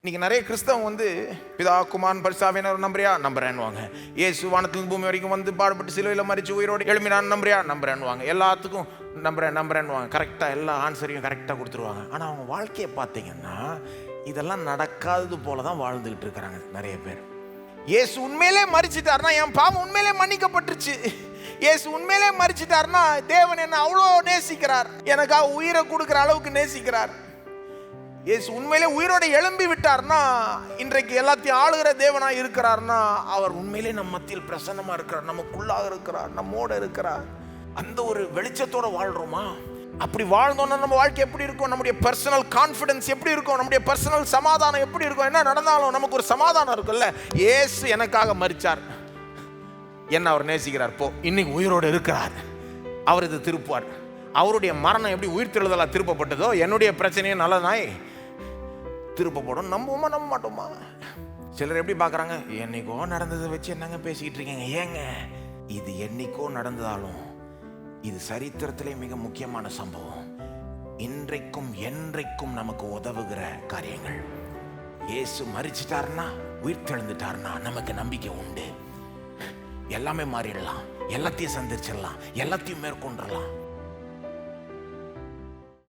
இன்னைக்கு நிறைய கிறிஸ்தவங்க பிதா குமாரன் பரிசுத்தாவியானவர் நம்புறியா? நம்புறேன்னுவாங்க. இயேசு வானத்திலிருந்து பூமி வரைக்கும் பாடுபட்டு சிலுவையில் மரிச்சு உயிரோடு எழுப்பினான் நம்புறியா? நம்புறேன்னுவாங்க. எல்லாத்துக்கும் நம்புறேன்னுவாங்க. கரெக்டாக எல்லா ஆன்சரையும் கரெக்டாக கொடுத்துருவாங்க. ஆனால் அவங்க வாழ்க்கையை பார்த்தீங்கன்னா இதெல்லாம் நடக்காதது போல தான் வாழ்ந்துகிட்டு இருக்கிறாங்க நிறைய பேர். இயேசு உண்மையிலே மரிச்சிட்டாருன்னா என் பாவம் உண்மையிலே மன்னிக்கப்பட்டுருச்சு. இயேசு உண்மையிலே மரிச்சிட்டாருன்னா தேவன் என்ன அவ்வளோ நேசிக்கிறார், எனக்காக உயிரை கொடுக்குற அளவுக்கு நேசிக்கிறார். இயேசு உண்மையிலே உயிரோட எழும்பி விட்டார்னா, இன்றைக்கு எல்லாத்தையும் ஆளுகிற தேவனா இருக்கிறார்னா, அவர் உண்மையிலே நம்ம மத்தியில் பிரசன்னமா இருக்கிறார், நமக்குள்ளாக இருக்கிறார், நம்மோட இருக்கிறார். அந்த ஒரு வெளிச்சத்தோட வாழ்றோமா? அப்படி வாழ்ந்தோம்னா நம்ம வாழ்க்கை எப்படி இருக்கும்? நம்முடைய பர்சனல் கான்ஃபிடன்ஸ் எப்படி இருக்கும்? நம்முடைய பர்சனல் சமாதானம் எப்படி இருக்கும்? என்ன நடந்தாலும் நமக்கு ஒரு சமாதானம் இருக்குல்ல. இயேசு எனக்காக மரிச்சார், என்ன அவர் நேசிக்கிறார், போ இன்னைக்கு உயிரோடு இருக்கிறார், அவர் இது திருப்புவார். அவருடைய மரணம் எப்படி உயிர் தெழுதலா திருப்பப்பட்டதோ என்னுடைய பிரச்சனையும் நல்ல நாய் திருப்பப்படும். நம்புவோமா நம்ப மாட்டோமா? சிலர் எப்படி பார்க்குறாங்க, என்னைக்கோ நடந்ததை வச்சு என்னங்க பேசிக்கிட்டு இருக்கீங்க? ஏங்க, இது என்னைக்கோ நடந்ததாலும் இது சரித்திரத்திலே மிக முக்கியமான சம்பவம். இன்றைக்கும் என்றைக்கும் நமக்கு உதவுகிற காரியங்கள். இயேசு மரிச்சிட்டாருன்னா, உயிர் தெழுந்துட்டாருன்னா நமக்கு நம்பிக்கை உண்டு. எல்லாமே மாறிடலாம், எல்லாத்தையும் சந்திச்சிடலாம், எல்லாத்தையும் மேற்கொண்டுடலாம்.